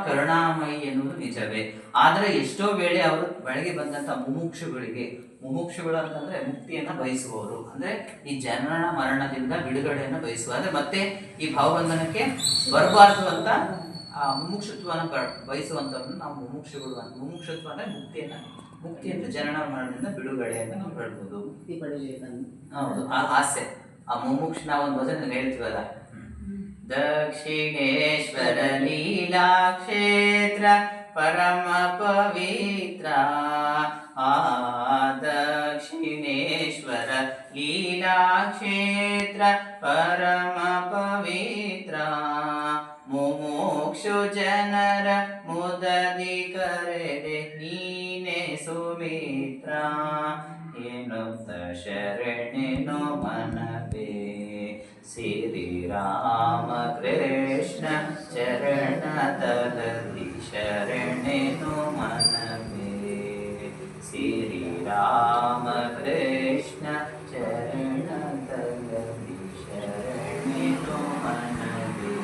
ಕರುಣಾಮಯಿ ಎನ್ನುವುದು ನಿಜವೇ. ಆದರೆ ಎಷ್ಟೋ ವೇಳೆ ಅವರು ಬೆಳಗ್ಗೆ ಬಂದಂತ ಮುಮುಕ್ಷುಗಳು ಅಂತಂದ್ರೆ ಮುಕ್ತಿಯನ್ನ ಬಯಸುವವರು, ಅಂದ್ರೆ ಈ ಜನನ ಮರಣದಿಂದ ಬಿಡುಗಡೆಯನ್ನು ಬಯಸುವ, ಅಂದ್ರೆ ಮತ್ತೆ ಈ ಭಾವಬಂಧನಕ್ಕೆ ಬರಬಾರದು ಅಂತ ಆ ಮುಮುಕ್ಷತ್ವವನ್ನು ಬಯಸುವಂತವ್ರನ್ನ ನಾವು ಮುಮುಕ್ಷತ್ವ ಅಂದ್ರೆ ಮುಕ್ತಿ ಅಂದ್ರೆ ಜನನ ಮರಣದಿಂದ ಬಿಡುಗಡೆಯನ್ನು ನಾವು ಹೇಳ್ಬೋದು. ಹೌದು, ಆ ಆಸೆ, ಆ ಮುಮುಕ್ಷ ನಾವು ಒಂದು ವಚನ ಹೇಳ್ತೀವಲ್ಲ, ದಕ್ಷಿಣೇಶ್ವರ ಲೀಲಾ ಕ್ಷೇತ್ರ ಪರಮ ಪವಿತ್ರ, ದಕ್ಷಿಣೇಶ್ವರ ಲೀಲಾ ಕ್ಷೇತ್ರ ಪರಮ ಪವಿತ್ರ, ಮುಮುಕ್ಷು ಜನರ ಮುದದಿ ಕರೆದೆ ನೀನೆ ಸುಮಿತ್ರ, ಎನ್ನುತ್ತ ಶರಣೆನು ಮನವೇ ಶ್ರೀರಾಮ ಕೃಷ್ಣ ಚರಣದಲ್ಲಿ ಶರಣೆನು ಮನವೇ, ಶ್ರೀರಾಮ ಕೃಷ್ಣ ಚರಣದಲ್ಲಿ ಶರಣೆನು ಮನವೇ.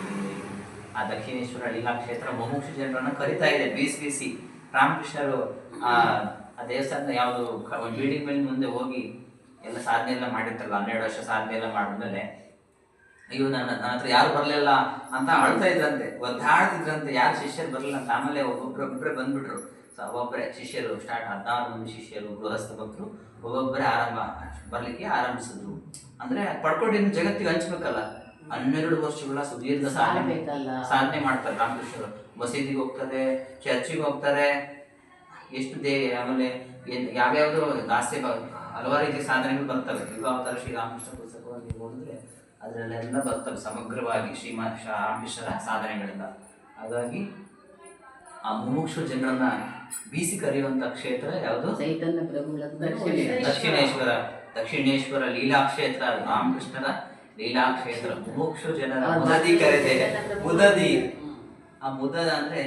ಆ ದಕ್ಷಿಣೇಶ್ವರ ಲೀಲಾ ಕ್ಷೇತ್ರ ಮುಮುಕ್ಷು ಜನರನ್ನು ಕರಿತಾ ಇದೆ, ಬೀಸಿ ರಾಮಕೃಷ್ಣರು ಆ ದೇವಸ್ಥಾನದ ಯಾವುದು ಒಂದು ಬಿಲ್ಡಿಂಗ್ ಮೇಲೆ ಮುಂದೆ ಹೋಗಿ ಎಲ್ಲ ಸಾಧನೆ ಎಲ್ಲ ಮಾಡಿರ್ತಾರಲ್ಲ, 12 ವರ್ಷ ಸಾಧನೆ ಎಲ್ಲ ಮಾಡಿದ್ಮೇಲೆ ಅಯ್ಯೋ ನನ್ನ ಹತ್ರ ಯಾರು ಬರಲಿಲ್ಲ ಅಂತ ಅಳ್ತಾ ಇದ್ರಂತೆ, ಒದ್ದಾಡ್ತಿದ್ರಂತೆ, ಯಾರು ಶಿಷ್ಯರು ಬರಲಿಲ್ಲ ಅಂತ. ಆಮೇಲೆ ಒಬ್ಬೊಬ್ಬರೇ ಬಂದ್ಬಿಟ್ರು, ಒಬ್ಬೊಬ್ಬರೇ ಶಿಷ್ಯರು ಸ್ಟಾರ್ಟ್, 16 ಮಂದಿ ಶಿಷ್ಯರು ಗೃಹಸ್ಥ ಭಕ್ತರು ಒಬ್ಬೊಬ್ಬರೇ ಬರ್ಲಿಕ್ಕೆ ಆರಂಭಿಸಿದ್ರು. ಅಂದ್ರೆ ಪಡ್ಕೊಂಡಿದ್ದು ಜಗತ್ತಿಗೆ ಹಂಚ್ಬೇಕಲ್ಲ, 12 ವರ್ಷಗಳ ಸುದೀರ್ಘ ಸಾಧನೆ ಮಾಡ್ತಾರೆ ರಾಮಕೃಷ್ಣರು. ಮಸೀದಿಗೆ ಹೋಗ್ತಾರೆ, ಚರ್ಚಿಗೆ ಹೋಗ್ತಾರೆ, ಎಷ್ಟು ಆಮೇಲೆ ಯಾವ್ಯಾವ್ದು ದಾಸ್ಯ ಹಲವಾರು ರೀತಿಯ ಸಾಧನೆಗಳು ಬರ್ತವೆ. ಯುಗಾವತಾರ ಶ್ರೀರಾಮಕೃಷ್ಣ ಪುಸ್ತಕವಾಗಿ ಓದಿದ್ರೆ ಅದರಲ್ಲೆಲ್ಲ ಬರ್ತವೆ ಸಮಗ್ರವಾಗಿ ರಾಮಕೃಷ್ಣರ ಸಾಧನೆಗಳಿಂದ. ಹಾಗಾಗಿ ಆ ಮುಮುಕ್ಷು ಜನರನ್ನ ಬೀಸಿ ಕರೆಯುವಂತ ಕ್ಷೇತ್ರ ಯಾವುದು? ದಕ್ಷಿಣೇಶ್ವರ ಲೀಲಾ ಕ್ಷೇತ್ರ, ರಾಮಕೃಷ್ಣರ ಲೀಲಾ ಕ್ಷೇತ್ರ. ಮುಮುಕ್ಷು ಜನರ ಮುದದಿ ಕರೆದೆ, ಮುದದಿ, ಆ ಮುದದ ಅಂದ್ರೆ